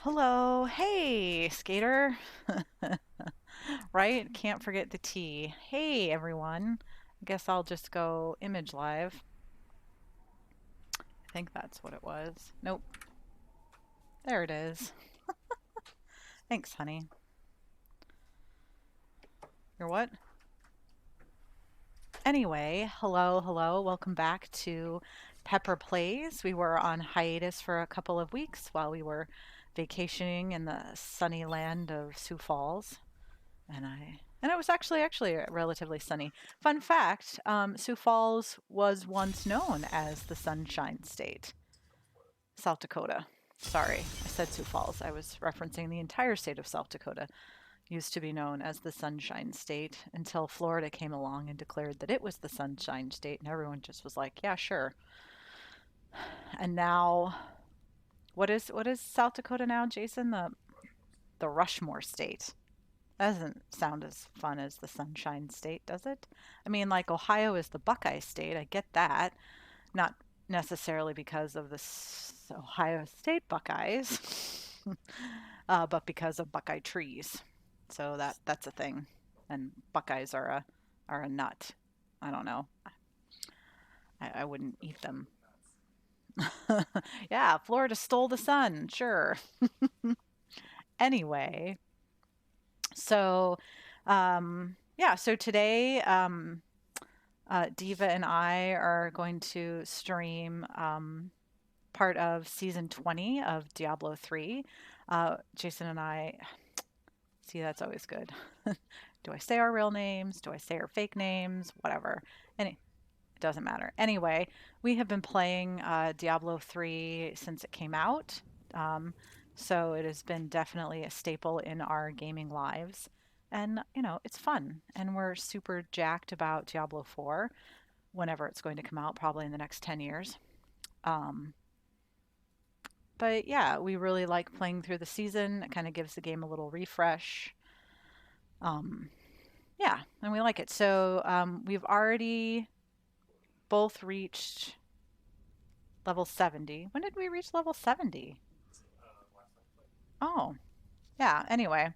Hello. Hey, skater. Right? Can't forget the T. Hey, everyone. I guess I'll just go image live. I think that's what it was. Nope. There it is. Thanks, honey. You're what? Anyway, hello, hello. Welcome back to Pepper Plays. We were on hiatus for a couple of weeks while we were vacationing in the sunny land of Sioux Falls. And it was actually relatively sunny. Fun fact: Sioux Falls was once known as the Sunshine State, South Dakota. Sorry, I said Sioux Falls. I was referencing the entire state of South Dakota. Used to be known as the Sunshine State until Florida came along and declared that it was the Sunshine State, and everyone just was like, "Yeah, sure." And now, what is South Dakota now, Jason? The Rushmore State. That doesn't sound as fun as the Sunshine State, does it? I mean, like Ohio is the Buckeye State. I get that. Not necessarily because of the Ohio State Buckeyes, but because of Buckeye trees. So that's a thing. And Buckeyes are a nut. I don't know. I wouldn't eat them. Yeah, Florida stole the sun. Sure. Anyway, so yeah, so today Diva and I are going to stream part of season 20 of Diablo 3. Jason and I, see, that's always good. Do I say our real names? Do I say our fake names? Whatever. It doesn't matter. Anyway, we have been playing Diablo 3 since it came out. Um, so it has been definitely a staple in our gaming lives. And, it's fun. And we're super jacked about Diablo 4 whenever it's going to come out, probably in the next 10 years. Um, but yeah, we really like playing through the season. It kind of gives the game a little refresh. Um, yeah, and we like it. So we've already both reached level 70. When did we reach level 70? Oh, yeah, anyway,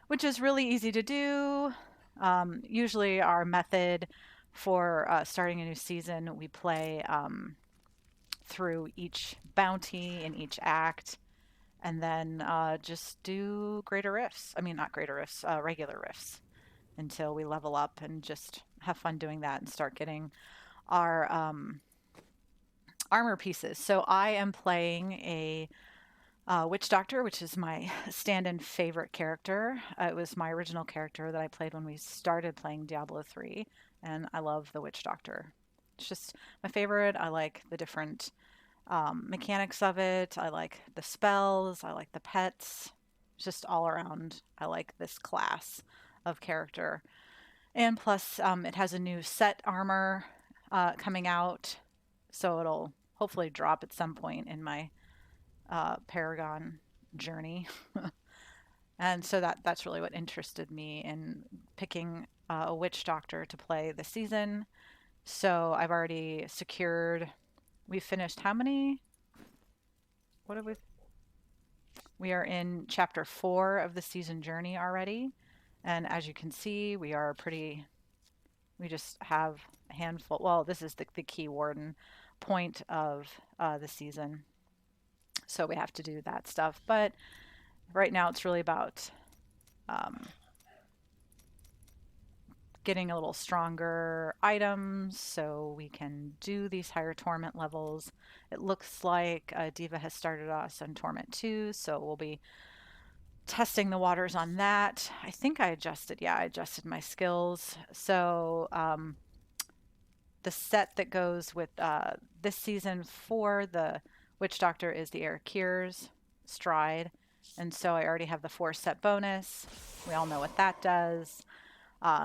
which is really easy to do. Usually, our method for starting a new season, we play through each bounty in each act and then just do greater rifts. I mean, not greater rifts, regular rifts until we level up and just have fun doing that and start getting our armor pieces. So I am playing a Witch Doctor, which is my stand-in favorite character. It was my original character that I played when we started playing Diablo 3, and I love the Witch Doctor. It's just my favorite. I like the different mechanics of it. I like the spells. I like the pets. Just all around, I like this class of character. And plus, it has a new set armor coming out, so it'll hopefully drop at some point in my Paragon journey. And so that's really what interested me in picking a witch doctor to play this season. So I've already secured. We finished how many? What have we? We are in chapter 4 of the season journey already. And as you can see, we are pretty. We just have a handful. Well, this is the key warden point of the season. So we have to do that stuff. But right now it's really about um, getting a little stronger items so we can do these higher torment levels. It looks like Diva has started us on Torment 2, so we'll be testing the waters on that. I think I adjusted my skills. So the set that goes with this season for the Witch Doctor is the Air Cures Stride. And so I already have the 4 set bonus. We all know what that does.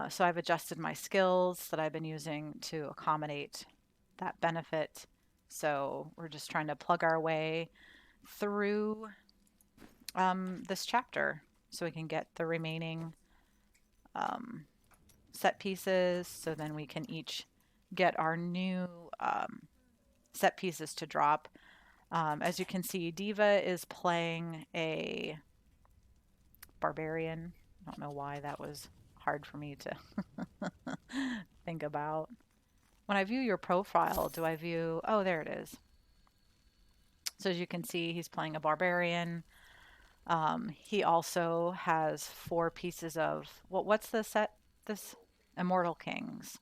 So I've adjusted my skills that I've been using to accommodate that benefit. So we're just trying to plug our way through this chapter so we can get the remaining um, set pieces. So then we can each get our new set pieces to drop. As you can see, Diva is playing a barbarian. I don't know why that was hard for me to think about. When I view your profile, do I view... Oh, there it is. So as you can see, he's playing a barbarian. He also has 4 pieces of... what's the set? This Immortal Kings.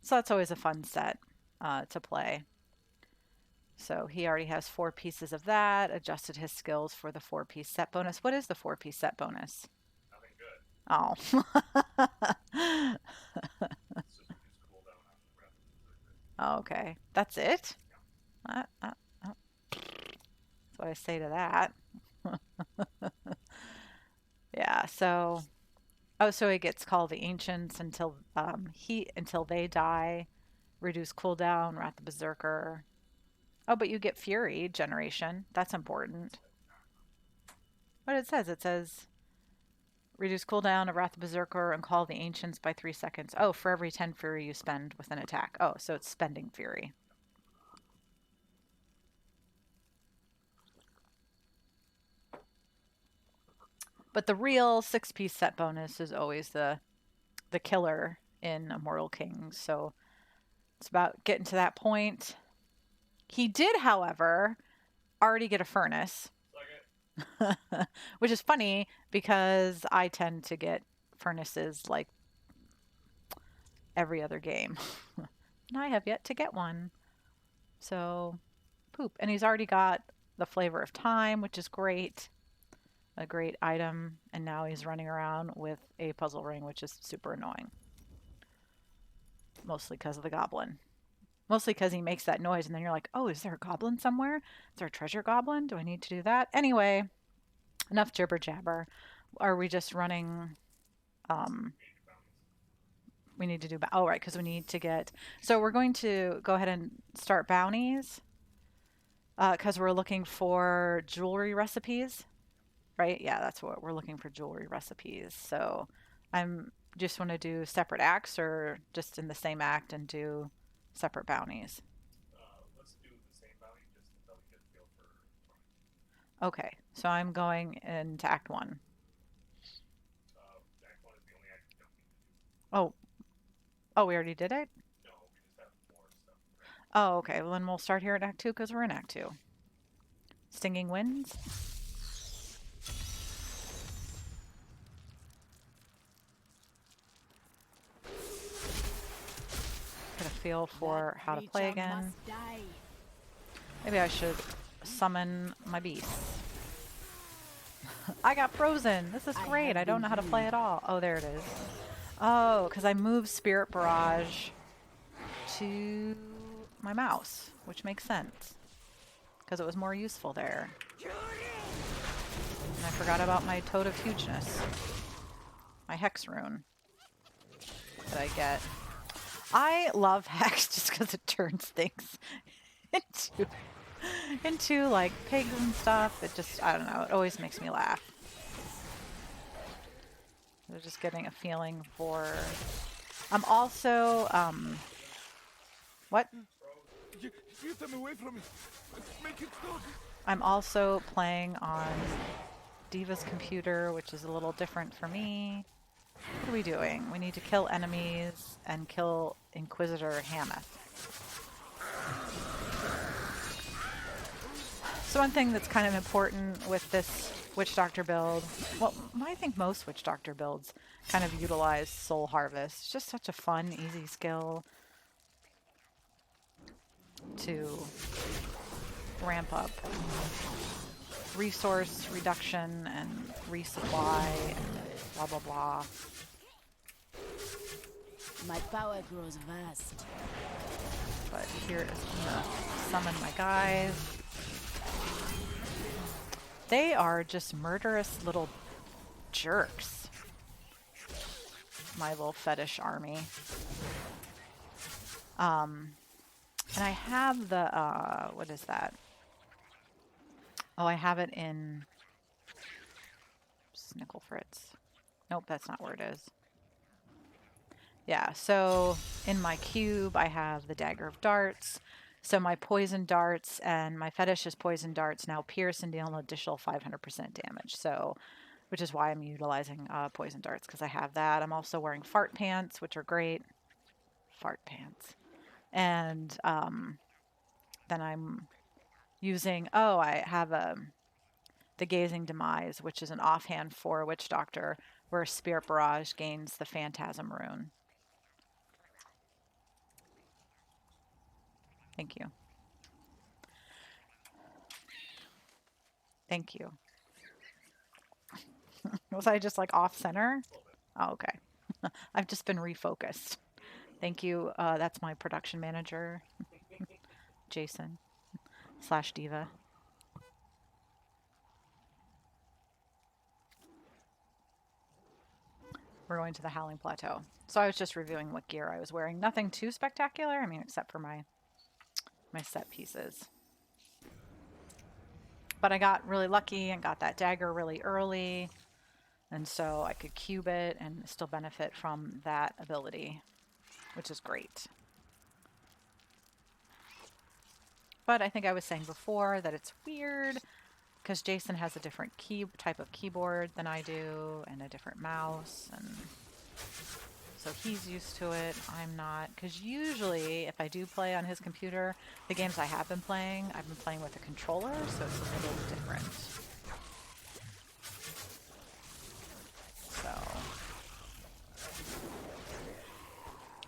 So that's always a fun set to play. So he already has 4 pieces of that, adjusted his skills for the 4-piece set bonus. What is the 4-piece set bonus? Nothing good. Oh. Oh, okay. That's it? That's what I say to that. Yeah, so... Oh, so he gets called the Ancients until they die. Reduce cooldown, Wrath the Berserker. Oh, but you get Fury generation. That's important. What it says reduce cooldown of Wrath the Berserker and call the Ancients by 3 seconds. Oh, for every 10 Fury you spend with an attack. Oh, so it's spending Fury. But the real 6-piece set bonus is always the killer in Immortal Kings. So it's about getting to that point. He did, however, already get a furnace. Which is funny because I tend to get furnaces like every other game. And I have yet to get one. So, poop. And he's already got the Flavor of Time, which is great. A great item. And now he's running around with a puzzle ring, which is super annoying. Mostly because of the goblin. Mostly because he makes that noise and then you're like, oh, is there a goblin somewhere? Is there a treasure goblin? Do I need to do that? Anyway, enough jibber jabber. Are we just running... we need to do... Oh, right, because we need to get... So we're going to go ahead and start bounties because we're looking for jewelry recipes, right? Yeah, that's what we're looking for, jewelry recipes. So I'm just want to do separate acts or just in the same act and do separate bounties? Let's do the same bounty just until we get a feel for... Okay, so I'm going into Act 1. Act 1 is the only act you don't need to do. Oh, we already did it? No, we just have more stuff. Oh, okay. Well, then we'll start here at Act 2 because we're in Act 2. Stinging Winds. Get a feel for how to play again. Maybe I should summon my beast. I got frozen. This is great. I don't know how to play at all. Oh, there it is. Oh, because I moved Spirit Barrage to my mouse, which makes sense. Because it was more useful there. And I forgot about my Toad of Hugeness. My Hex Rune that I get. I love Hex just because it turns things into like pigs and stuff. It just, I don't know, it always makes me laugh. They're just getting a feeling for... I'm also, what? Get them away from me. Make it stop. I'm also playing on Diva's computer, which is a little different for me. What are we doing? We need to kill enemies and kill Inquisitor Hamath. So one thing that's kind of important with this Witch Doctor build, well, I think most Witch Doctor builds kind of utilize Soul Harvest. It's just such a fun, easy skill to ramp up resource reduction and resupply and blah blah blah. My power grows vast. But here is gonna summon my guys. They are just murderous little jerks. My little fetish army. And I have the, what is that? Oh, I have it in Snickle Fritz. Nope, that's not where it is. Yeah, so in my cube, I have the Dagger of Darts. So my poison darts and my fetish's poison darts now pierce and deal an additional 500% damage. So, which is why I'm utilizing poison darts, because I have that. I'm also wearing fart pants, which are great. Fart pants. And then I'm using, oh, I have the Gazing Demise, which is an offhand for Witch Doctor, where Spirit Barrage gains the Phantasm rune. Thank you. Thank you. Was I just like off center? Oh, okay. I've just been refocused. Thank you. That's my production manager, Jason / Diva. We're going to the Howling Plateau. So I was just reviewing what gear I was wearing. Nothing too spectacular. I mean, except for my set pieces. But I got really lucky and got that dagger really early. And so I could cube it and still benefit from that ability, which is great. But I think I was saying before that it's weird because Jason has a different type of keyboard than I do and a different mouse, and so he's used to it. I'm not, because usually if I do play on his computer, the games I have been playing, I've been playing with a controller, so it's a little different. So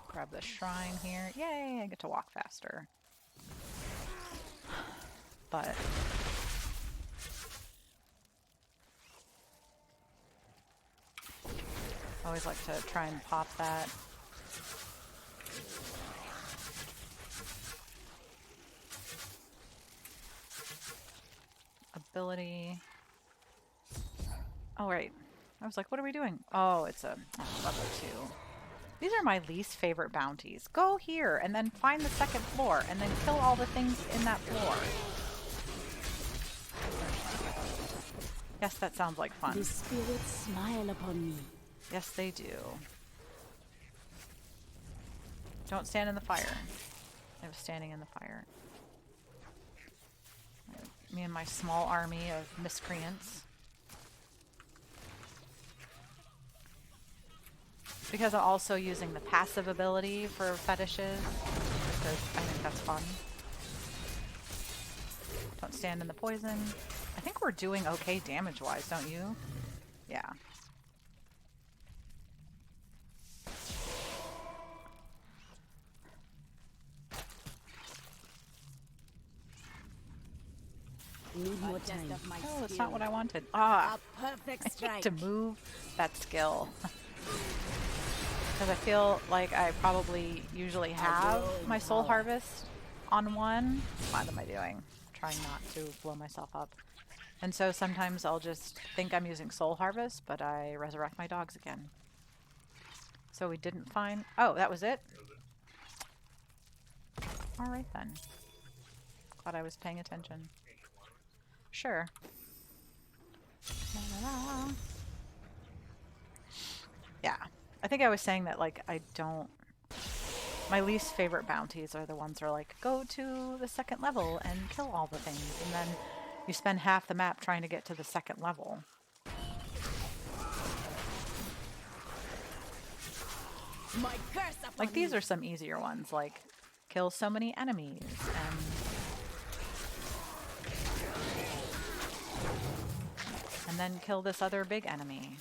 grab the shrine here. Yay, I get to walk faster. But I always like to try and pop that. Ability. Oh, right. I was like, what are we doing? Oh, it's a level 2. These are my least favorite bounties. Go here and then find the second floor and then kill all the things in that floor. Yes, that sounds like fun. The spirits smile upon me. Yes, they do. Don't stand in the fire. I was standing in the fire. Me and my small army of miscreants. Because I'm also using the passive ability for fetishes, because I think that's fun. Don't stand in the poison. I think we're doing okay damage-wise, don't you? Yeah. Need more time. Oh, that's not what I wanted. Ah, A perfect I strike. need to move that skill. Because I feel like I probably usually have my soul harvest on one. What am I doing? Trying not to blow myself up. And so sometimes I'll just think I'm using soul harvest, but I resurrect my dogs again. So we didn't find... Oh, that was it? Alright then. Glad I was paying attention. Sure. La, la, la. Yeah. I think I was saying that, like, I don't... My least favorite bounties are the ones that are like, go to the second level and kill all the things. And then you spend half the map trying to get to the second level. My curse upon Like, these are some easier ones, like, kill so many enemies and then kill this other big enemy.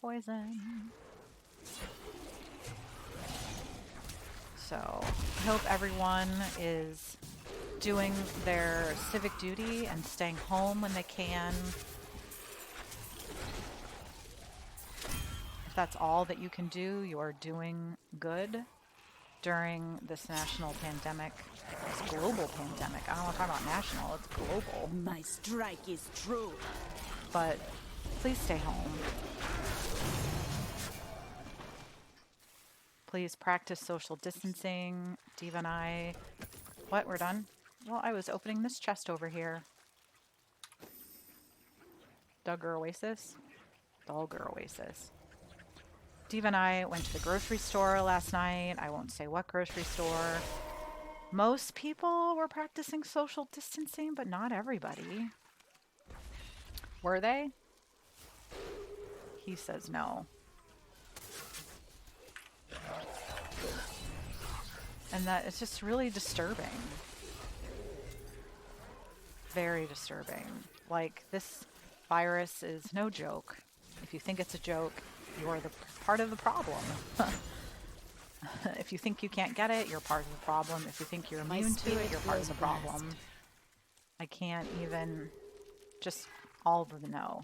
Poison. So, I hope everyone is doing their civic duty and staying home when they can. If that's all that you can do, you are doing good during this national pandemic, this global pandemic. I don't want to talk about national, it's global. my strike is true. But please stay home. Please practice social distancing. Diva and I... What? We're done? Well, I was opening this chest over here. Duggar Oasis? Dulgar Oasis. Diva and I went to the grocery store last night. I won't say what grocery store. Most people were practicing social distancing, but not everybody. Were they? He says no. And that it's just really disturbing. Very disturbing. Like, this virus is no joke. If you think it's a joke, you're the part of the problem. If you think you can't get it, you're part of the problem. If you think you're immune to it, you're part of the problem. I can't even just all of the no.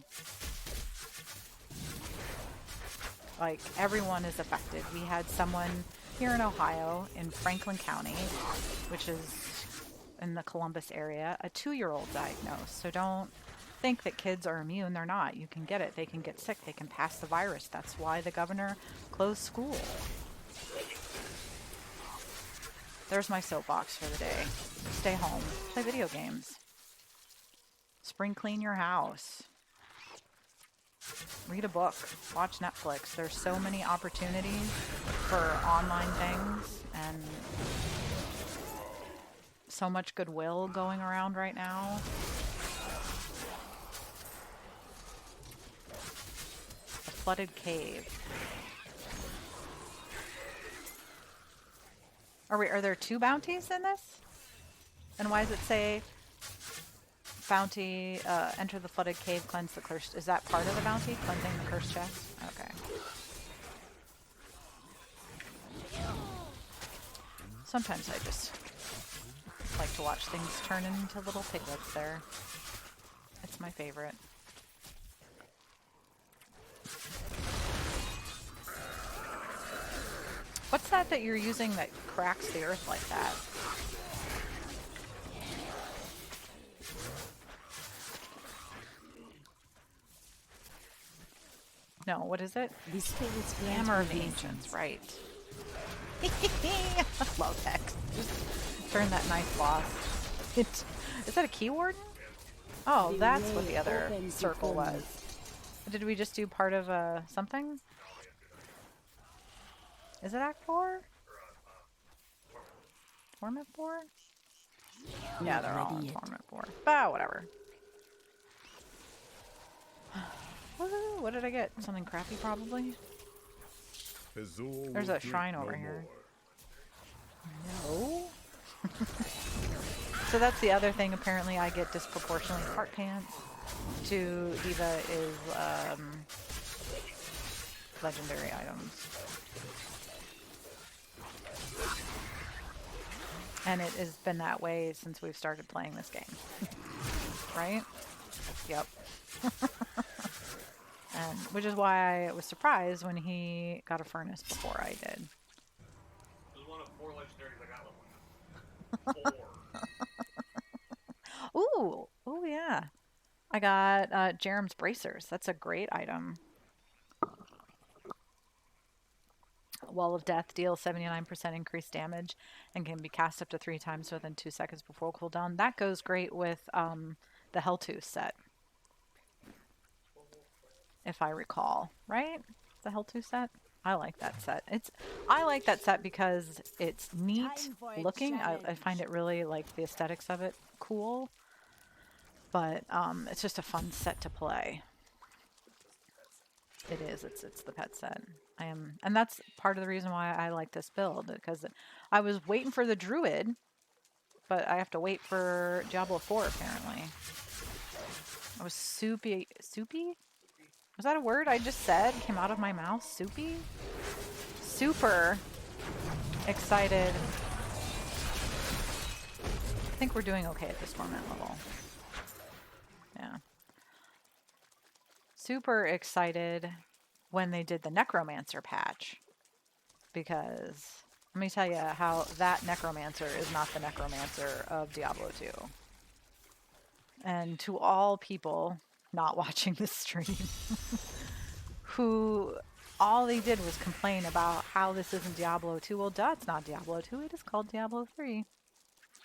Like, everyone is affected. We had someone here in Ohio, in Franklin County, which is in the Columbus area, a 2-year-old diagnosed. So don't think that kids are immune. They're not. You can get it. They can get sick. They can pass the virus. That's why the governor closed school. There's my soapbox for the day. Stay home. Play video games. Spring clean your house. Read a book. Watch Netflix. There's so many opportunities for online things and so much goodwill going around right now. A flooded cave. Are there 2 bounties in this? And why does it say bounty, enter the flooded cave, cleanse the cursed? Is that part of the bounty? Cleansing the cursed chest? Okay. Sometimes I just like to watch things turn into little piglets there. It's my favorite. What's that you're using that cracks the earth like that? No, what is it? The spirits Hammer of the Ancients, right. Love text. Just turn that nice boss. Is that a key warden? Oh, that's what the other circle was. Did we just do part of something? Is it Act 4? Torment 4? Yeah, they're all in Torment 4. But whatever. What did I get? Something crappy, probably? There's a shrine over here. No? So that's the other thing. Apparently I get disproportionately heart pants. To Diva is legendary items. And it has been that way since we've started playing this game. Right? Yep. And which is why I was surprised when he got a furnace before I did. This is one of 4 legendaries I got with 4. Ooh, oh yeah. I got Jerem's bracers. That's a great item. Wall of Death deals 79% increased damage and can be cast up to 3 times within 2 seconds before cooldown. That goes great with the Helltooth set, if I recall. Right? The Helltooth set? I like that set. I like that set because it's neat looking. I find it really, like, the aesthetics of it cool. But it's just a fun set to play. It is. It's the pet set. And that's part of the reason why I like this build, because I was waiting for the druid, but I have to wait for Diablo 4 apparently. I was soupy. Was that a word I just said? Came out of my mouth? Soupy? Super excited. I think we're doing okay at this torment level. Yeah. Super excited when they did the Necromancer patch, because let me tell you how that Necromancer is not the Necromancer of Diablo 2. And to all people not watching this stream who all they did was complain about how this isn't Diablo 2. Well, duh, it's not Diablo 2. It is called Diablo 3.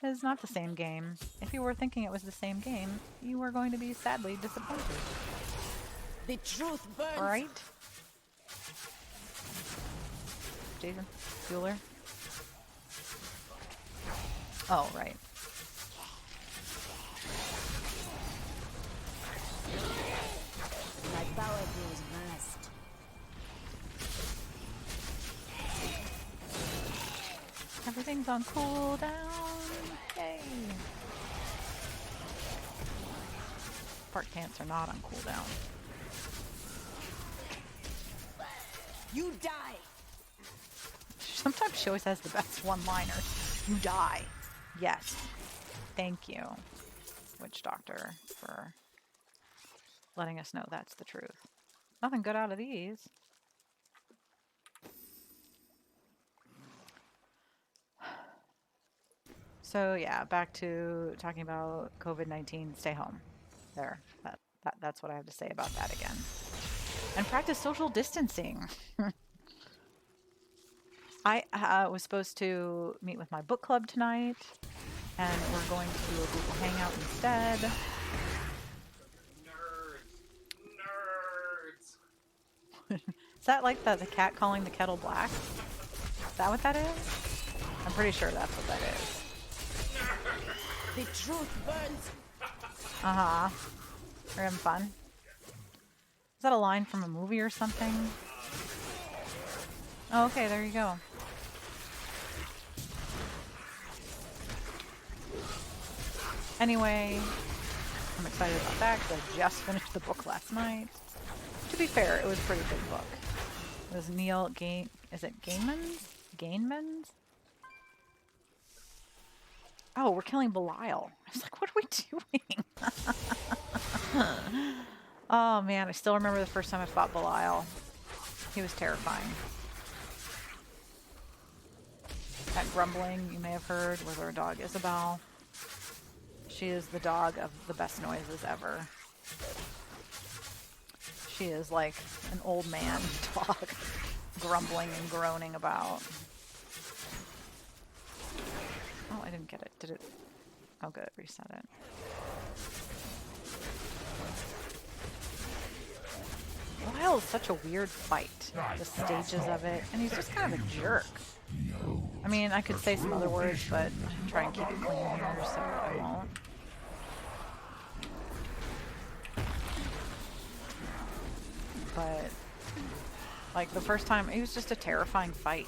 It is not the same game. If you were thinking it was the same game, you were going to be sadly disappointed. The truth burns. Right? Jason? Bueller? Oh, right. My power grows vast. Everything's on cooldown. Yay. Fart pants are not on cooldown. You die! Sometimes she always has the best one-liners. You die. Yes. Thank you, Witch Doctor, for letting us know that's the truth. Nothing good out of these. So yeah, back to talking about COVID-19. Stay home. There. That's what I have to say about that again. And practice social distancing. I was supposed to meet with my book club tonight, and we're going to do a Google Hangout instead. Nerds. Is that like the cat calling the kettle black? Is that what that is? I'm pretty sure that's what that is. The truth burns. Uh-huh. We're having fun. Is that a line from a movie or something? Oh, okay, there you go. Anyway, I'm excited about that because I just finished the book last night. To be fair, it was a pretty big book. It was Neil Gain. Is it Gaiman's? Gaiman's? Oh, we're killing Belial. I was like, what are we doing? Oh man, I still remember the first time I fought Belial. He was terrifying. That grumbling you may have heard was our dog Isabel. She is the dog of the best noises ever. She is like an old man dog, grumbling and groaning about. Oh, I didn't get it. Did it? Oh, good. It reset it. Lyle is such a weird fight. The stages of it. And he's just kind of a jerk. I mean, I could say some other words, but I try and keep it clean here, so I won't. But, like, the first time, it was just a terrifying fight.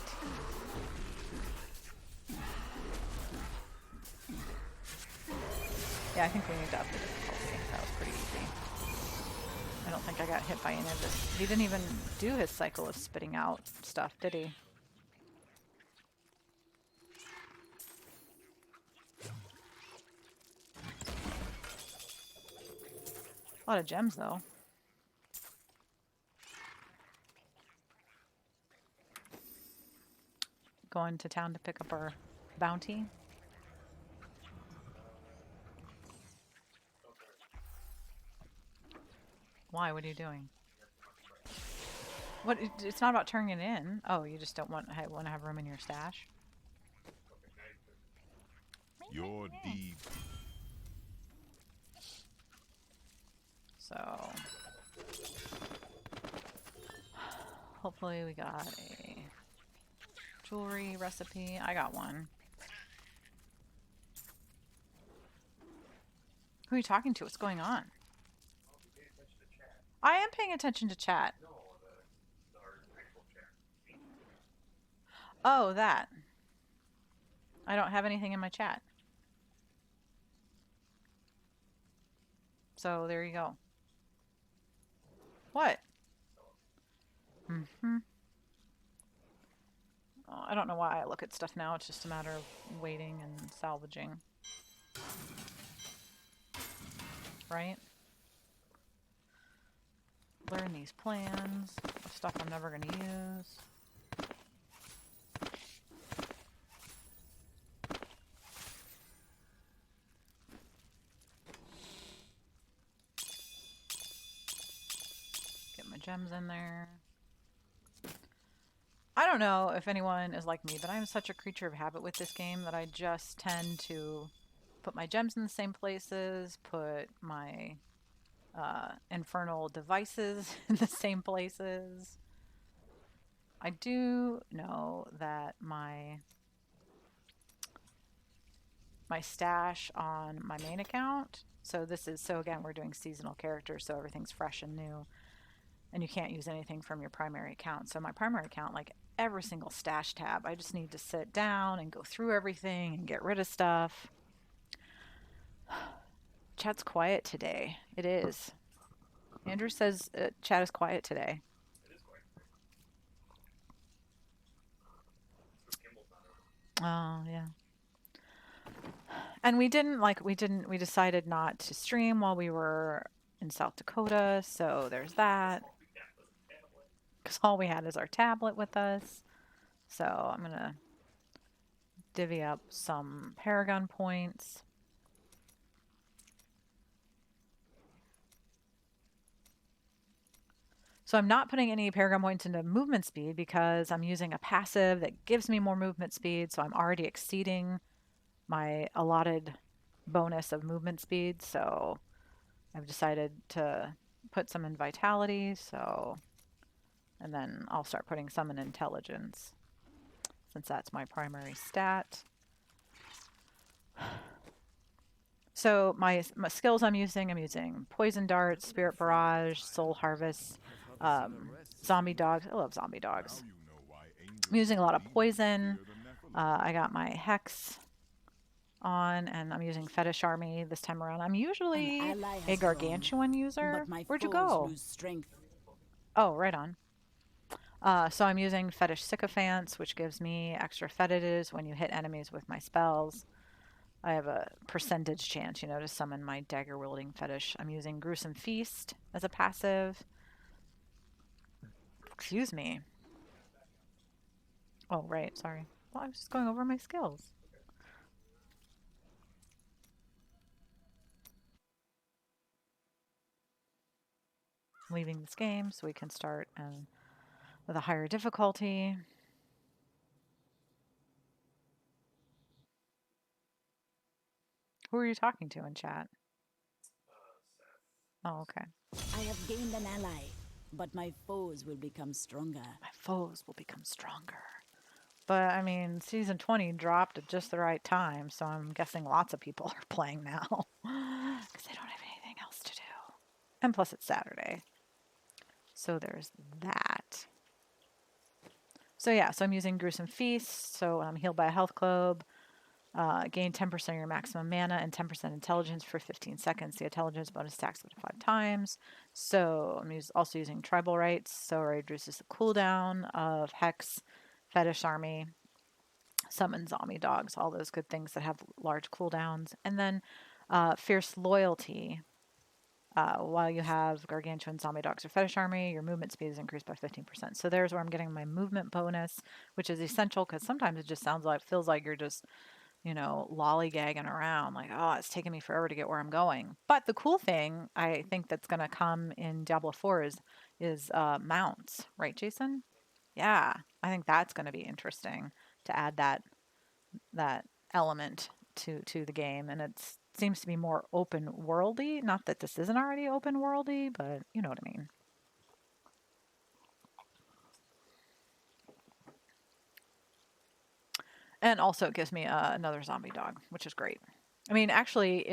Yeah, I think we need to up the difficulty. That was pretty easy. I don't think I got hit by any of this. He didn't even do his cycle of spitting out stuff, did he? A lot of gems, though. Going to town to pick up our bounty. Why? What are you doing? What? It's not about turning it in. Oh, you just don't want to have room in your stash? Your deed. So, hopefully we got a jewelry recipe. I got one. Who are you talking to? What's going on? I am paying attention to chat. Oh, that. I don't have anything in my chat. So there you go. What? Mm-hmm. Oh, I don't know why I look at stuff now. It's just a matter of waiting and salvaging. Right? Learn these plans. Stuff I'm never going to use. Get my gems in there. I don't know if anyone is like me, but I'm such a creature of habit with this game that I just tend to put my gems in the same places, put my infernal devices in the same places. I do know that my my stash on my main account. So again, we're doing seasonal characters, so everything's fresh and new. And you can't use anything from your primary account. So my primary account, like every single stash tab, I just need to sit down and go through everything and get rid of stuff. Chat's quiet today. It is. Andrew says chat is quiet today. It is quite. So Kimball's not over. Oh, yeah. And we decided not to stream while we were in South Dakota, so there's that. Because all we had is our tablet with us. So I'm going to divvy up some Paragon points. So I'm not putting any Paragon points into movement speed because I'm using a passive that gives me more movement speed, so I'm already exceeding my allotted bonus of movement speed, so I've decided to put some in vitality, and then I'll start putting some in intelligence since that's my primary stat. So my skills I'm using Poison Dart, Spirit Barrage, Soul Harvest, Zombie Dogs. I love Zombie Dogs. I'm using a lot of Poison. I got my Hex on, and I'm using Fetish Army this time around. I'm usually a Gargantuan user. Where'd you go? Oh, right on. So I'm using Fetish Sycophants, which gives me extra fetishes when you hit enemies with my spells. I have a percentage chance, to summon my dagger-wielding fetish. I'm using Gruesome Feast as a passive. Excuse me. Oh, right, sorry. Well, I was just going over my skills. Leaving this game so we can start with a higher difficulty. Who are you talking to in chat? Oh, okay. I have gained an ally, but my foes will become stronger. My foes will become stronger. But, I mean, Season 20 dropped at just the right time, so I'm guessing lots of people are playing now. Because they don't have anything else to do. And plus it's Saturday. So there's that. So yeah, so I'm using Gruesome Feast, so I'm healed by a health globe. Gain 10% of your maximum mana and 10% intelligence for 15 seconds. The intelligence bonus stacks up to 5 times. So I'm also using Tribal Rights, so it reduces the cooldown of Hex, Fetish Army, Summon Zombie Dogs, all those good things that have large cooldowns. And then Fierce Loyalty. While you have Gargantuan, Zombie Dogs, or Fetish Army, your movement speed is increased by 15%. So there's where I'm getting my movement bonus, which is essential because sometimes it just feels like you're just lollygagging around, like, oh, it's taking me forever to get where I'm going. But the cool thing I think that's going to come in Diablo 4 is mounts, right, Jason? Yeah, I think that's going to be interesting to add that element to the game, and it seems to be more open worldy. Not that this isn't already open worldy, but you know what I mean. And also it gives me another zombie dog, which is great. I mean, actually,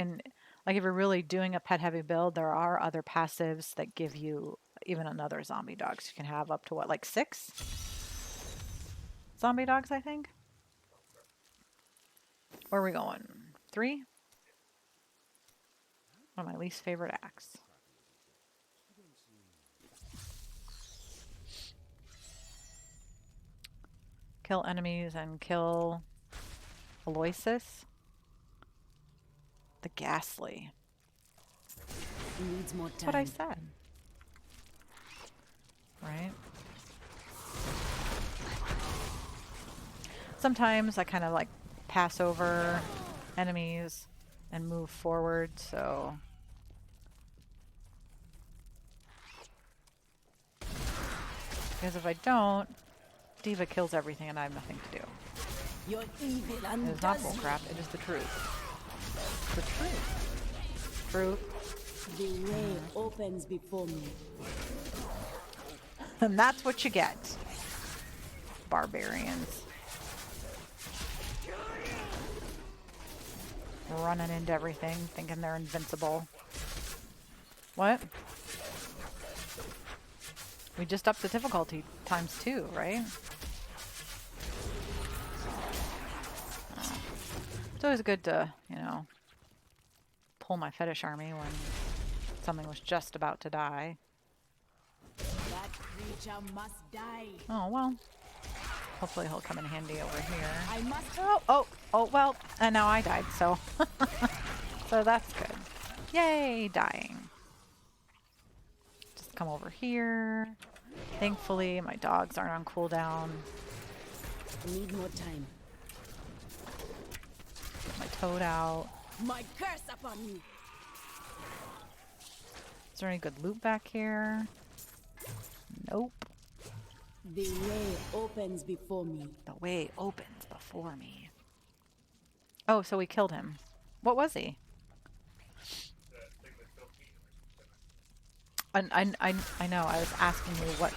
if you're really doing a pet heavy build, there are other passives that give you even another zombie dog. So you can have up to what, like 6 zombie dogs, I think? Where are we going? 3? One of my least favorite acts. Kill enemies and kill Aloysius. The Ghastly. Needs more time. That's what I said. Right? Sometimes I kind of like pass over enemies and move forward, so because if I don't, Diva kills everything and I have nothing to do. Your evil It is not bullcrap, it is the truth. The truth. Truth. The way opens before me. And that's what you get. Barbarians. running into everything, thinking they're invincible. What? We just upped the difficulty ×2, right? Oh. It's always good to, you know, pull my fetish army when something was just about to die. That creature must die. Oh, well. Hopefully he'll come in handy over here. I must. Oh, well, and now I died, so. So that's good. Yay, dying. Just come over here. Thankfully, my dogs aren't on cooldown. Need more time. Get my toad out. My curse upon you. Is there any good loot back here? Nope. The way opens before me. The way opens before me. Oh, so we killed him. What was he? I know, I was asking you what.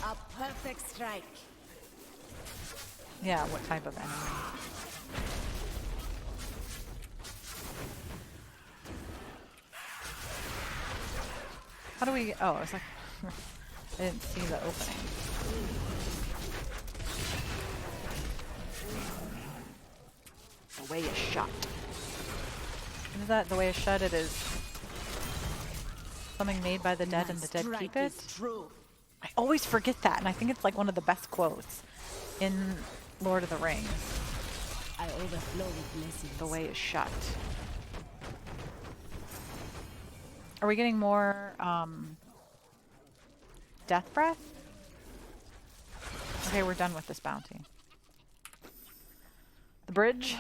A perfect strike. Yeah, what type of enemy? How do we. Oh, I was like. I didn't see the opening. The way is shut. Is that the way is shut? It is something made by the dead and the dead keep it? True. I always forget that, and I think it's like one of the best quotes in Lord of the Rings. I overflow with blessings. The way is shut. Are we getting more death breath? Okay, we're done with this bounty. The bridge.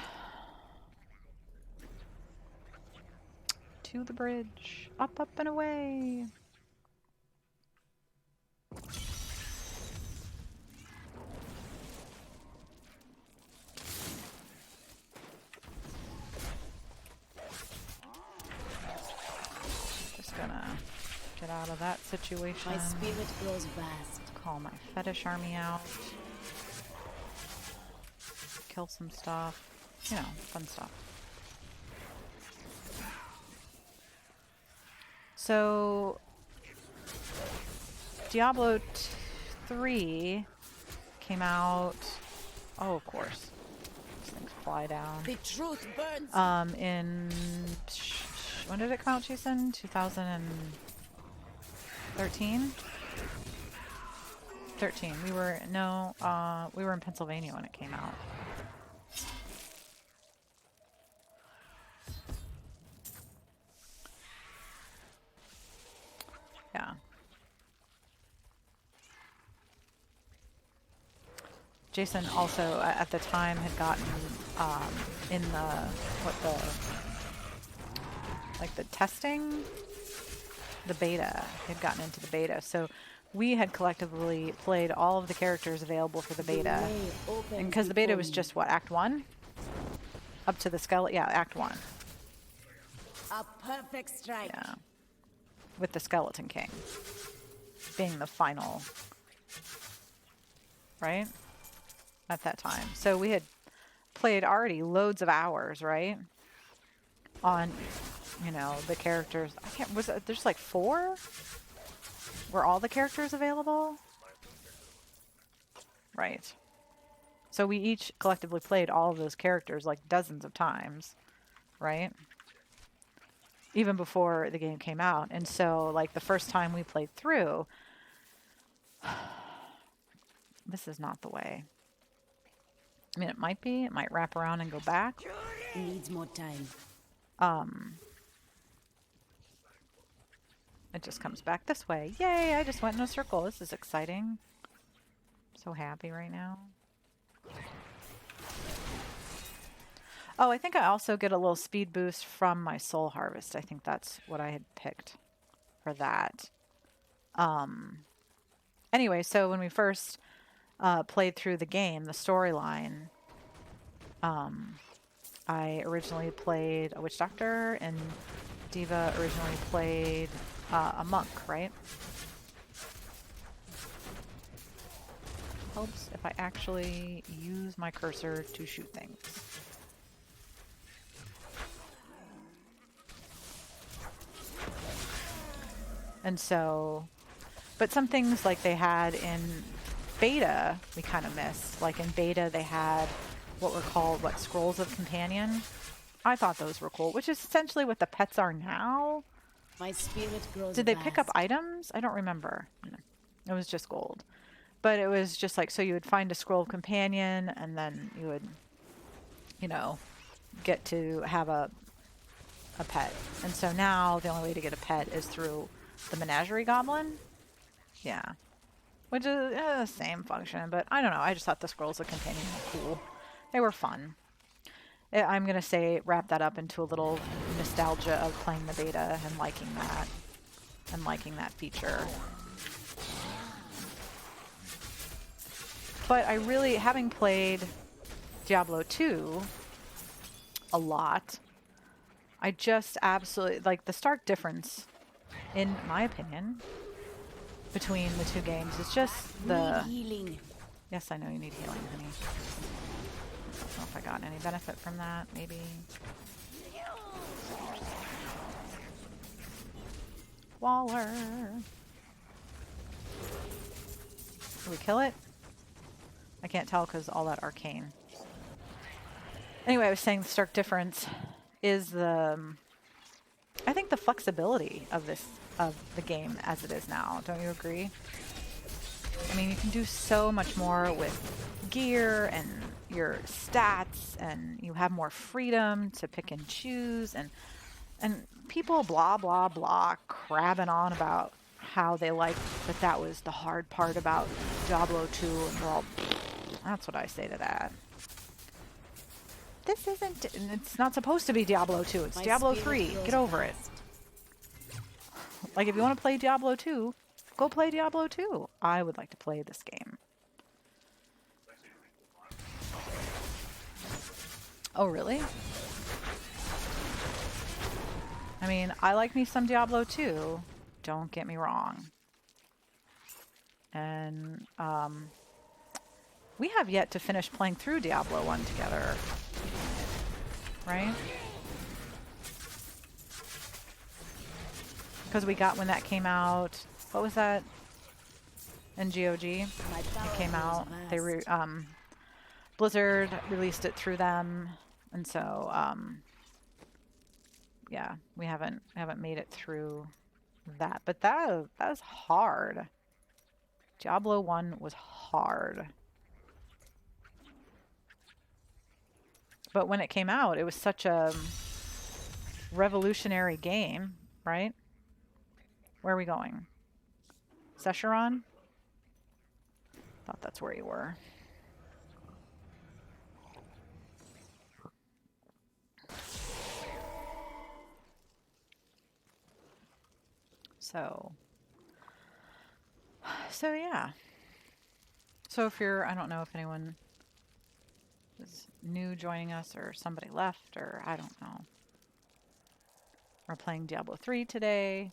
To the bridge. Up, up, and away. Just gonna get out of that situation. My spirit grows vast. Call my fetish army out. Kill some stuff. You know, fun stuff. So, Diablo 3 came out. Oh, of course. These things fly down. The truth burns. When did it come out, Jason? 2013? 13. We were in Pennsylvania when it came out. Yeah. Jason also at the time had gotten in the testing, the beta. Had gotten into the beta, so we had collectively played all of the characters available for the beta, and because the beta was just what, Act 1, up to the skeleton. Yeah, Act 1. A perfect strike. Yeah, with the Skeleton King being the final, right? At that time. So we had played already loads of hours, right? On, you know, the characters. There's like 4? Were all the characters available? Right. So we each collectively played all of those characters like dozens of times, right? Even before the game came out. And so, like, the first time we played through, this is not the way. I mean, it might be. It might wrap around and go back. Needs more time. It just comes back this way. Yay, I just went in a circle. This is exciting. So happy right now. Oh, I think I also get a little speed boost from my soul harvest. I think that's what I had picked for that. Anyway, so when we first played through the game, the storyline, I originally played a witch doctor, and Diva originally played a monk, right? Helps if I actually use my cursor to shoot things. And so, but some things like they had in beta, we kind of missed. Like in beta, they had what were called, Scrolls of Companion. I thought those were cool, which is essentially what the pets are now. My spirit grows Did they pick up vast. items? I don't remember. No. It was just gold. But it was just like, so you would find a scroll of companion and then you would, you know, get to have a pet. And so now the only way to get a pet is through the menagerie goblin. Yeah. Which is the same function, but I don't know. I just thought the scrolls of companion were cool. They were fun. I'm going to say wrap that up into a little nostalgia of playing the beta and liking that feature. But I really, having played Diablo 2 a lot, I just absolutely, like, the stark difference, in my opinion, between the two games is just the... Need healing. Yes, I know you need healing, honey. I don't know if I got any benefit from that, maybe. Waller. Did we kill it? I can't tell because all that arcane. Anyway, I was saying the stark difference is I think the flexibility of the game as it is now. Don't you agree? I mean, you can do so much more with gear and your stats, and you have more freedom to pick and choose, and people blah blah blah crabbing on about how they like that was the hard part about Diablo 2, and we're all, that's what I say to that. This isn't, it's not supposed to be Diablo 2, it's Diablo 3. Get over it. Like, if you want to play Diablo 2, go play Diablo 2. I would like to play this game. Oh, really? I mean, I like me some Diablo 2. Don't get me wrong. And, we have yet to finish playing through Diablo 1 together. Right? Because we got, when that came out, what was that? In GOG? It came out. They Blizzard released it through them, and so yeah, we haven't made it through that. But that was hard. Diablo 1 was hard. But when it came out, it was such a revolutionary game, right? Where are we going? Sescheron? Thought that's where you were. So yeah. So if you're, I don't know if anyone is new joining us or somebody left, or I don't know. We're playing Diablo 3 today.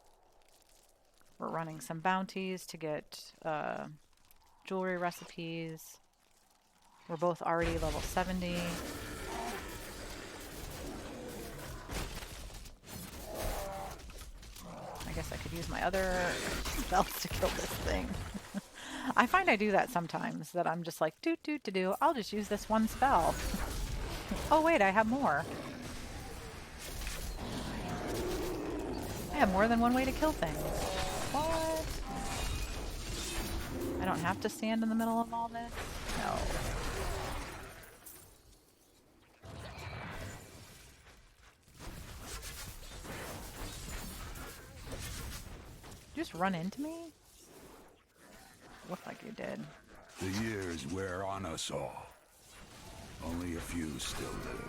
We're running some bounties to get jewelry recipes. We're both already level 70. I guess I could use my other spells to kill this thing. I find I do that sometimes, that I'm just like, do. I'll just use this one spell. Oh wait, I have more. I have more than one way to kill things. What? I don't have to stand in the middle of all this? No. Did you just run into me? Looked like you did. The years wear on us all. Only a few still live.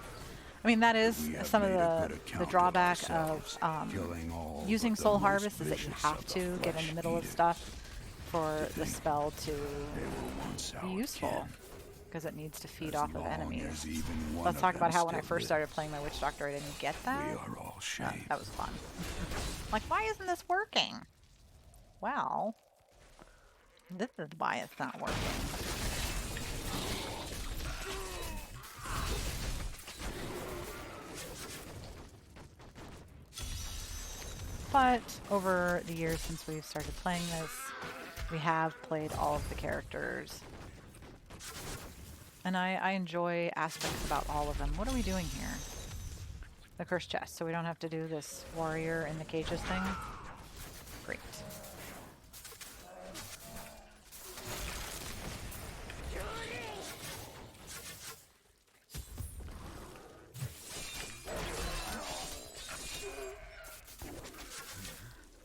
I mean, that is We have some of made a good the account drawback ourselves, of killing all using but the Soul most Harvest is that you vicious have of the to get in the middle of flesh-eating. stuff for the spell to They were once be our useful, kin. because it needs to feed As off of long enemies. as even one Let's of talk about them how when I still first started live, playing my Witch Doctor, I didn't get that. we are all shaped. That was fun. Like, why isn't this working? Well, this is why it's not working. But over the years since we've started playing this, we have played all of the characters. And I enjoy aspects about all of them. What are we doing here? The cursed chest, so we don't have to do this warrior in the cages thing? Great.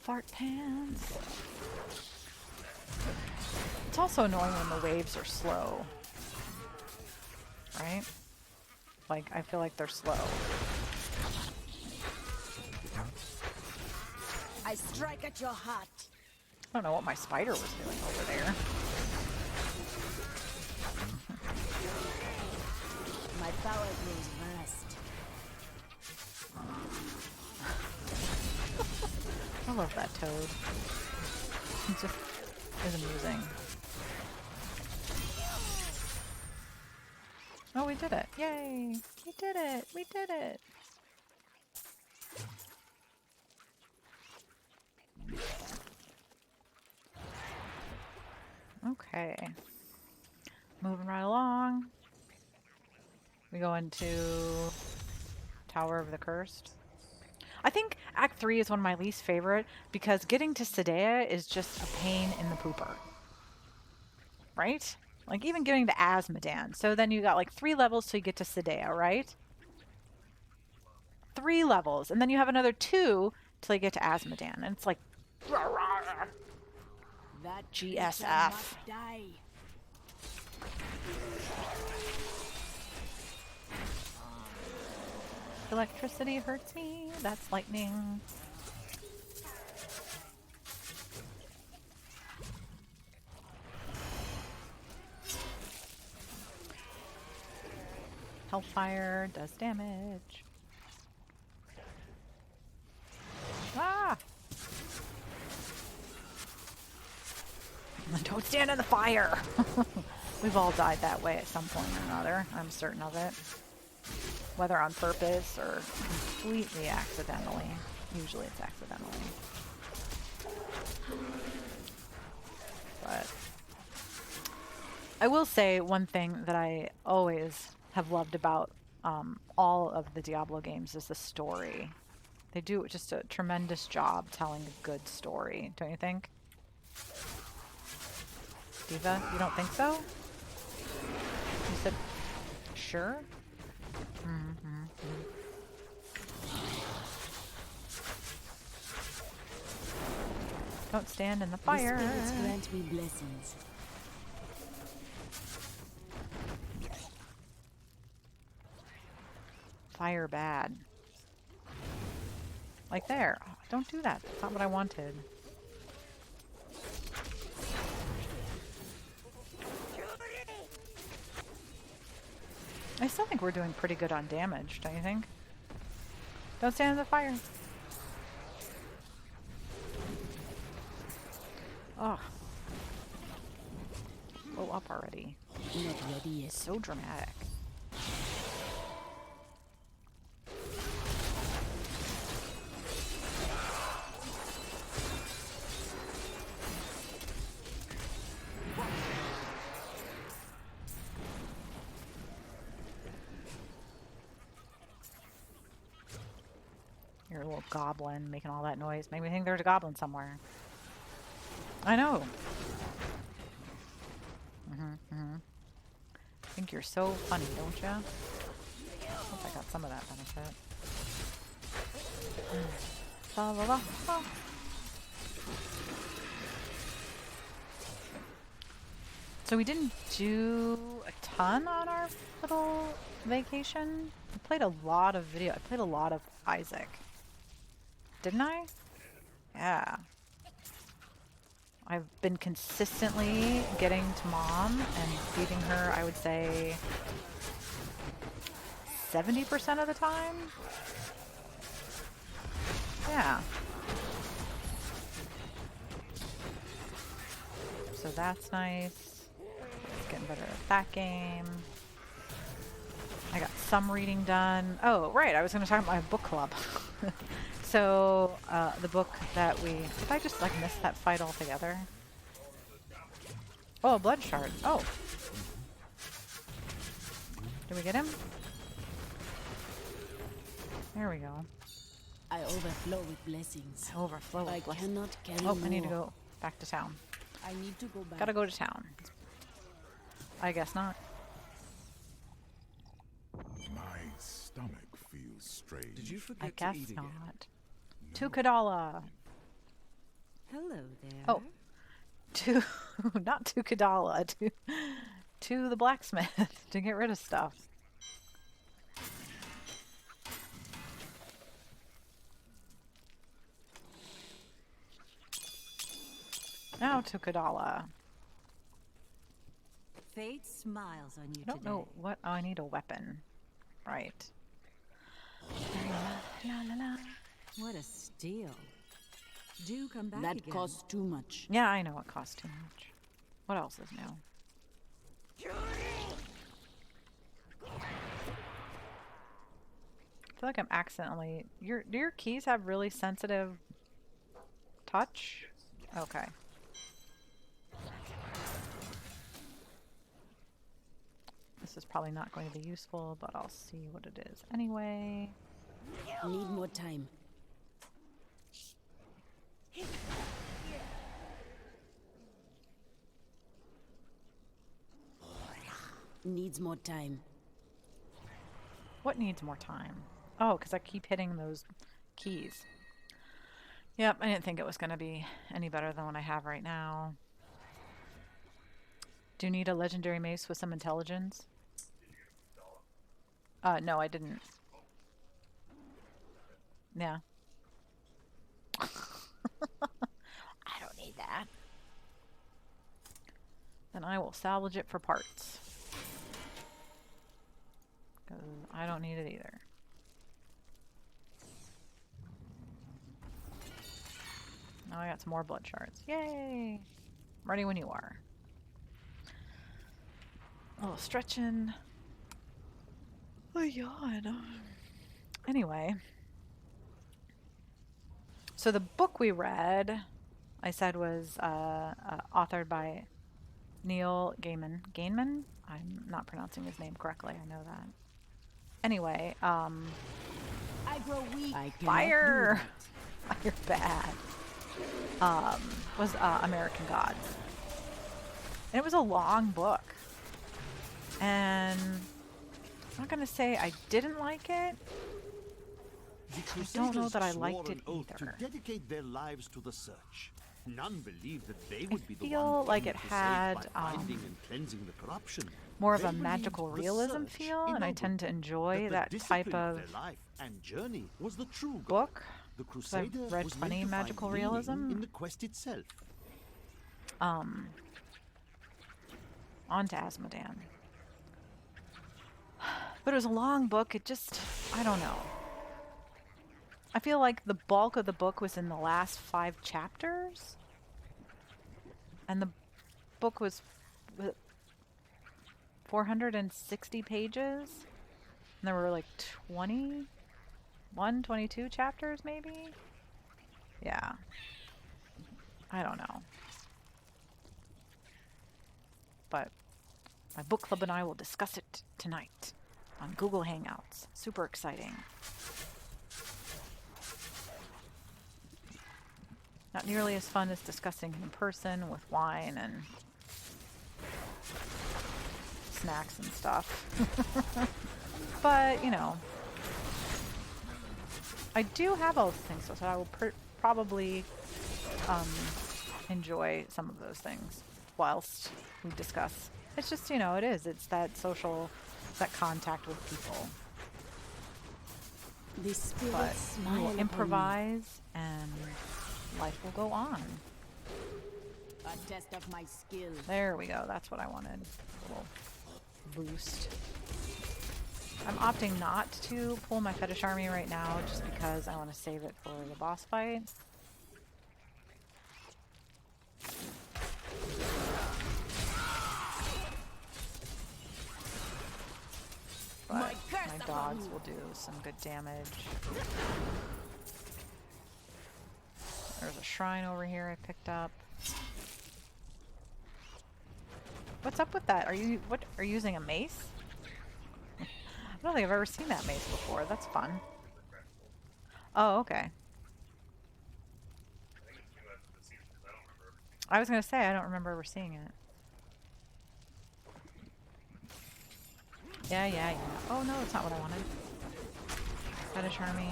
Fart pants. It's also annoying when the waves are slow. Right? Like, I feel like they're slow. I strike at your heart. I don't know what my spider was doing over there. My power grows vast. I love that toad. It just is amusing. Oh, we did it. Yay! We did it! We did it! Okay. Moving right along. We go into Tower of the Cursed. I think Act 3 is one of my least favorite because getting to Sedea is just a pain in the pooper. Right? Like even getting to Asmodan. So then you got like 3 levels till you get to Sedea, right? 3 levels. And then you have another 2 till you get to Asmodan. And it's like... That GSF. must die. Electricity hurts me. That's lightning. Hellfire does damage. Ah! Don't stand in the fire! We've all died that way at some point or another. I'm certain of it. Whether on purpose or completely accidentally. Usually it's accidentally. But I will say one thing that I always have loved about all of the Diablo games is the story. They do just a tremendous job telling a good story, don't you think? Diva, you don't think so? You said, sure? Don't stand in the fire. The spirits grant me blessings. Fire bad. Like there. Oh, don't do that. That's not what I wanted. I still think we're doing pretty good on damage, don't you think? Don't stand in the fire. Oh. Blow up already. Not ready yet. So dramatic. Your little goblin making all that noise. Made me think there's a goblin somewhere. I know. Think you're so funny, don't ya? Hope I got some of that benefit. La, la, la, la. So we didn't do a ton on our little vacation. I played a lot of video. I played a lot of Isaac. Didn't I? Yeah. I've been consistently getting to Mom and feeding her, I would say, 70% of the time. Yeah. So that's nice. It's getting better at that game. I got some reading done. Oh, right. I was going to talk about my book club. So, the book that we... Did I just, like, miss that fight altogether? Oh, a blood shard. Oh. Did we get him? There we go. I overflow with blessings. I overflow with I blessings. cannot carry Oh, more. I need to go back to town. I need to go back. Gotta go to town. I guess not. My stomach feels strange. Did you I forget to guess eat again? not. To Kadala. Hello there. Oh. To... not to Kadala. To the blacksmith to get rid of stuff. Now to Kadala. Fate smiles on you I don't today. know what... Oh, I need a weapon. Right. La, la, la, la. What a steal. Do come back That again. costs too much. Yeah, I know it costs too much. What else is new? I feel like I'm accidentally... Do your keys have really sensitive touch? Okay. This is probably not going to be useful, but I'll see what it is anyway. Need more time. Needs more time. What needs more time? Oh, because I keep hitting those keys. Yep, I didn't think it was going to be any better than what I have right now. Do you need a legendary mace with some intelligence? No, I didn't. Yeah. I don't need that. Then I will salvage it for parts. Because I don't need it either. Now I got some more blood shards. Yay! I'm ready when you are. A little stretching. Oh, yawn. Anyway. So the book we read, I said, was authored by Neil Gaiman. Gaiman? I'm not pronouncing his name correctly, I know that. Anyway, I grow weak. I cannot Fire! do Fire bad. Was American Gods. And it was a long book. And I'm not going to say I didn't like it. The I don't know Crusaders that I swore liked it an oath either. to dedicate their lives to the search. None believed that they I would be the feel one like king it to save had, by finding and cleansing the corruption. more of They a believed magical the realism search feel, and I ennobled tend to them, enjoy that that the type discipline of their life and journey was the true goal. book. The I've Crusader read was plenty meant to magical find meaning realism. in the quest itself. On to Asmodan. But it was a long book. It just, I don't know. I feel like the bulk of the book was in the last 5 chapters. And the book was 460 pages. And there were like 22 chapters maybe? Yeah. I don't know. But my book club and I will discuss it tonight on Google Hangouts. Super exciting. Not nearly as fun as discussing in person with wine and snacks and stuff. But, you know, I do have all those things, so I will probably enjoy some of those things whilst we discuss. It's just, you know, it's that social, that contact with people. The spirit But smile we will upon me. improvise and life will go on. A test of my skill. There we go. That's what I wanted. A little boost. I'm opting not to pull my fetish army right now just because I want to save it for the boss fight. But my dogs will do some good damage. shrine over here I picked up. What's up with that? Are you using a mace? I don't think I've ever seen that mace before. That's fun. Oh, okay. I was gonna say I don't remember ever seeing it. Yeah, yeah, yeah. Oh no, that's not what I wanted. Fetish army.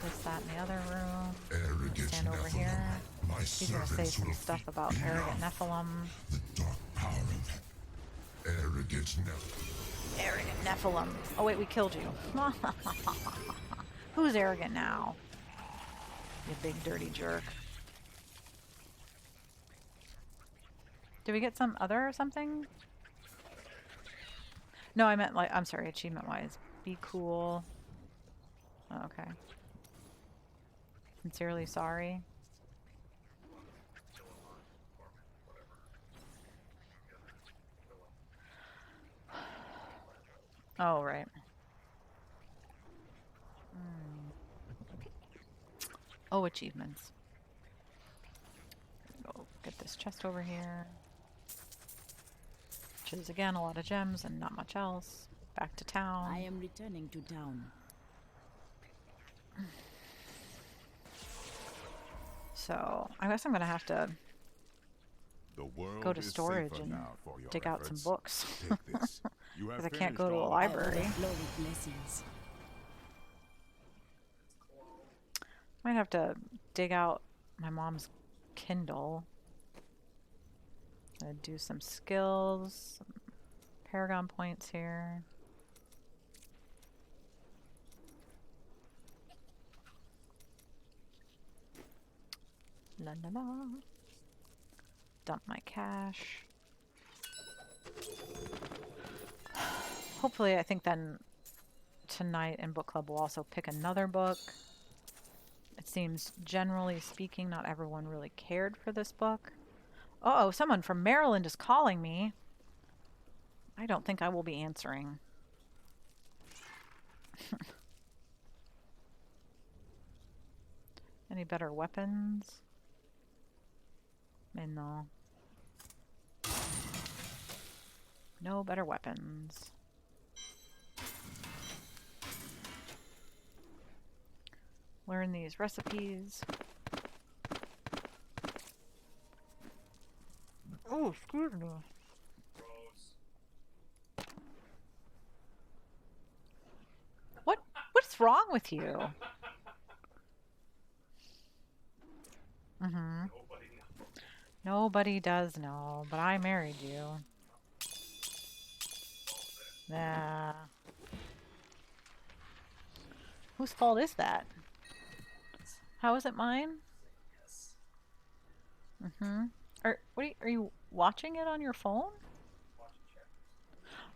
This, that, in the other room. Stand over here. He's gonna say some stuff about arrogant Nephilim. The dark power of arrogant Nephilim. Arrogant Nephilim. Oh wait, we killed you. Who's arrogant now? You big dirty jerk. Did we get some other or something? No, I meant like, I'm sorry, achievement-wise. Be cool. Oh, okay. Sincerely sorry. Oh, right. Oh, achievements. Go get this chest over here. Which is, again, a lot of gems and not much else. Back to town. I am returning to town. So, I guess I'm going to have to The world go to is storage safer and now for your dig out some efforts. books. Take this. You have Because I can't finished go to a all- library. Overflow with blessings. Might have to dig out my mom's Kindle. Do some skills, some Paragon points here. La la la. Dump my cash. Hopefully, I think then tonight in book club we'll also pick another book. It seems, generally speaking, not everyone really cared for this book. Uh-oh, someone from Maryland is calling me. I don't think I will be answering. Any better weapons? No. No better weapons. Learn these recipes. Oh, excuse me. What's wrong with you? Mm-hmm. Nobody does know, but I married you. Yeah. Whose fault is that? How is it mine? Mm-hmm. Are you watching it on your phone?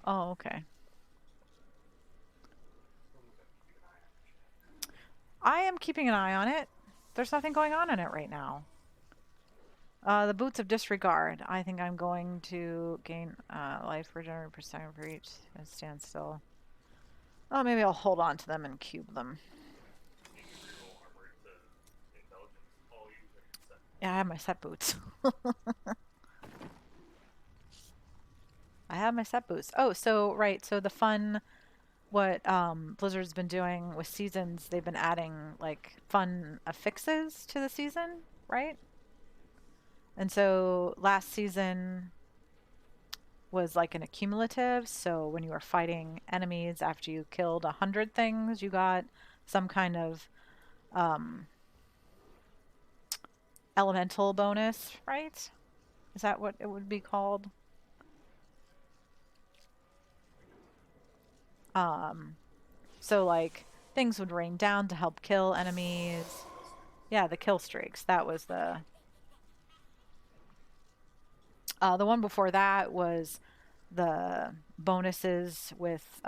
Oh, okay. I am keeping an eye on it. There's nothing going on in it right now. The Boots of Disregard. I think I'm going to gain life regenerate per second for each and stand still. Oh, maybe I'll hold on to them and cube them. Yeah, I have my set boots. I have my set boots. Oh, so, right. So the fun, what Blizzard's been doing with seasons, they've been adding, like, fun affixes to the season, right? And so last season was like an accumulative. So when you were fighting enemies after you killed 100 things, you got some kind of elemental bonus, right? Is that what it would be called? So like things would rain down to help kill enemies. Yeah, the kill streaks. That was the one before that was the bonuses with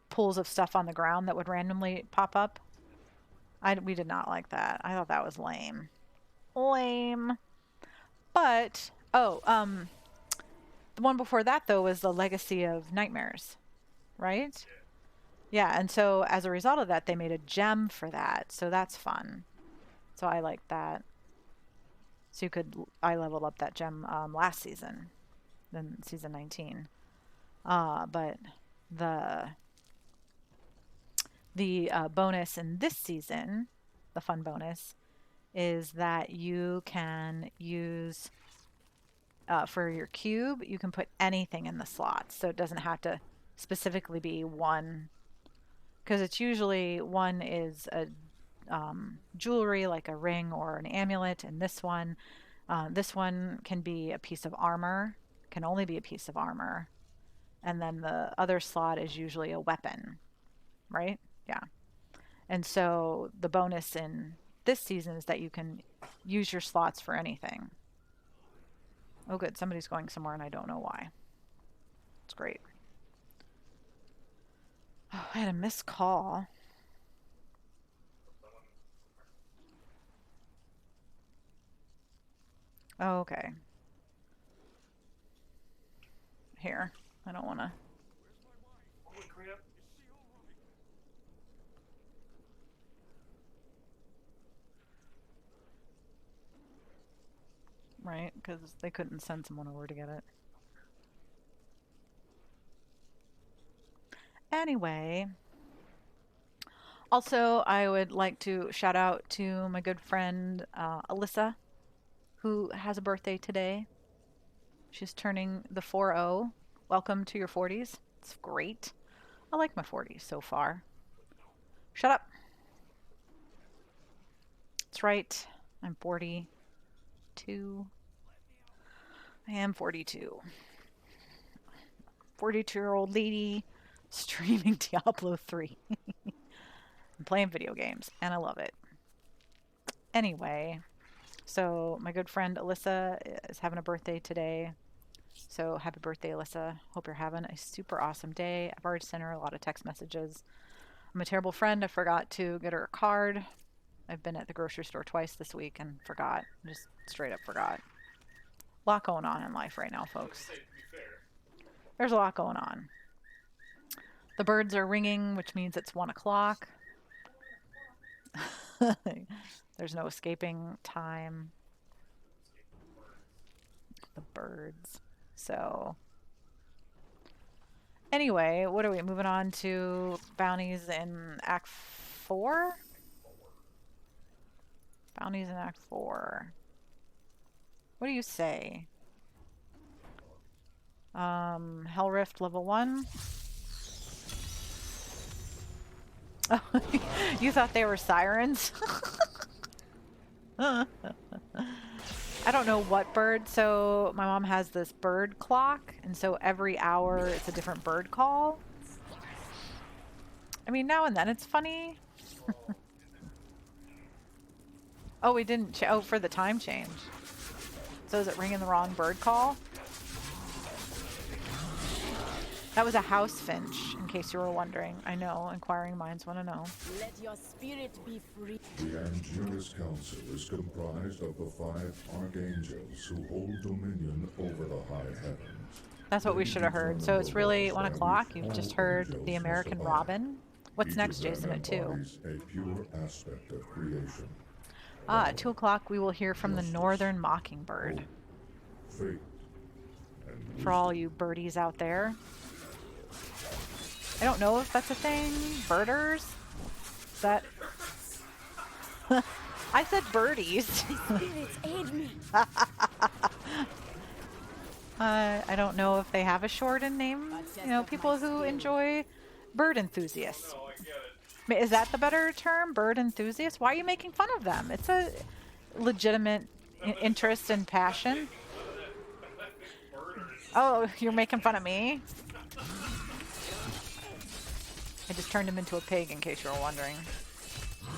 pools of stuff on the ground that would randomly pop up. We did not like that. I thought that was lame. Lame. But, the one before that, though, was the Legacy of Nightmares, right? Yeah, and so as a result of that, they made a gem for that. So that's fun. So I like that. So I leveled up that gem last season, then season 19. But the bonus in this season, the fun bonus, is that you can use for your cube, you can put anything in the slots. So it doesn't have to specifically be one, because it's usually one is a jewelry like a ring or an amulet, and this one can be a piece of armor, can only be a piece of armor, and then the other slot is usually a weapon, right? Yeah. And so the bonus in this season is that you can use your slots for anything. Oh good, somebody's going somewhere and I don't know why. It's great. Oh, I had a missed call. Oh, okay. Here. I don't want to. Holy crap. Right? Because they couldn't send someone over to get it. Anyway. Also, I would like to shout out to my good friend Alyssa, who has a birthday today. She's turning the 40. Welcome to your 40s. It's great. I like my 40s so far. Shut up. That's right. I'm 42. I am 42. 42-year-old lady streaming Diablo 3 and playing video games, and I love it. Anyway, so my good friend Alyssa is having a birthday today. So happy birthday, Alyssa. Hope you're having a super awesome day. I've already sent her a lot of text messages. I'm a terrible friend. I forgot to get her a card. I've been at the grocery store twice this week and forgot. Just straight up forgot. A lot going on in life right now, folks. There's a lot going on. The birds are ringing, which means it's 1 o'clock. There's no escaping time. The birds. So anyway, what are we moving on to? Bounties in Act 4? Bounties in Act 4. What do you say? Hell Rift level 1. Oh, you thought they were sirens? I don't know what bird. So my mom has this bird clock, and so every hour it's a different bird call. I mean, now and then it's funny. Oh, we didn't. Oh, for the time change. So is it ringing the wrong bird call? That was a house finch, in case you were wondering. I know, inquiring minds want to know. Let your spirit be free. The Angelus Council is comprised of the 5 archangels who hold dominion over the high heavens. That's what we should have heard. So it's really 1 o'clock. You've just heard the American Robin. What's next, Jason, at 2? A pure aspect of creation. At 2 o'clock, we will hear from the Northern Mockingbird. Fate. For all you birdies out there. I don't know if that's a thing. Birders? Is that... I said birdies. Spirits aid me. I don't know if they have a shortened name. You know, people who enjoy bird enthusiasts. Oh, I get it. Is that the better term? Bird enthusiasts? Why are you making fun of them? It's a legitimate interest and passion. Oh, you're making fun of me? I just turned him into a pig, in case you were wondering.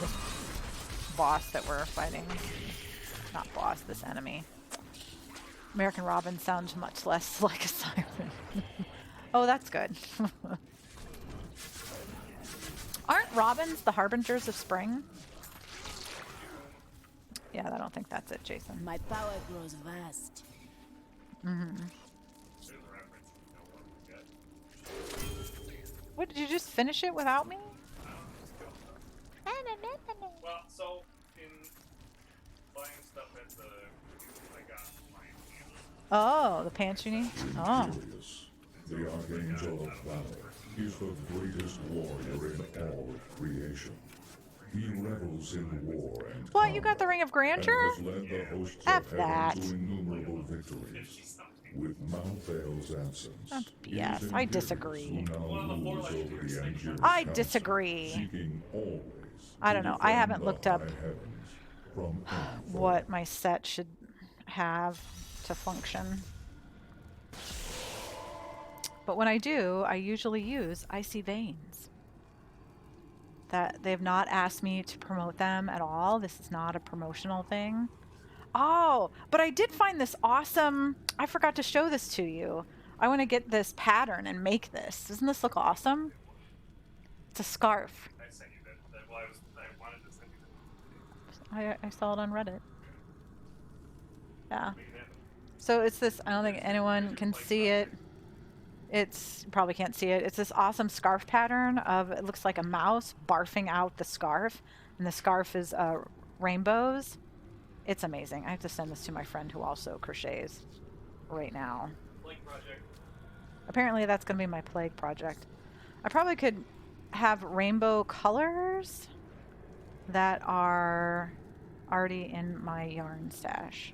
This boss that we're fighting. Not boss, this enemy. American Robin sounds much less like a siren. Oh, that's good. Aren't robins the harbingers of spring? Yeah, I don't think that's it, Jason. My power grows vast. Mm-hmm. What, did you just finish it without me? Just kill stuff. Well, so in buying stuff at the I got my hands. Oh, the pants you need? Oh. Imperius, the Archangel of Valor, is the greatest warrior in all of creation. He revels in war and What, you got combat, the Ring of and Grandeur? has led the hosts F of heaven that. to innumerable victories. With Mount Vale's absence, That's it is BS. I Imperius disagree. who now rules over the Angel's I council, disagree. seeking always I to don't know. I defend haven't the looked high up heavens from any foe. what my set should have to function. But when I do, I usually use Icy Veins. That they have not asked me to promote them at all. This is not a promotional thing. Oh, but I did find this awesome. I forgot to show this to you. I want to get this pattern and make this. Doesn't this look awesome? It's a scarf. I sent you that. Well, I wanted to send you that. I saw it on Reddit. Yeah. Make it happen. So it's this, I don't think anyone can see it. It's, you probably can't see it. It's this awesome scarf pattern of, it looks like a mouse barfing out the scarf. And the scarf is rainbows. It's amazing. I have to send this to my friend who also crochets right now. Plague project. Apparently that's going to be my plague project. I probably could have rainbow colors that are already in my yarn stash.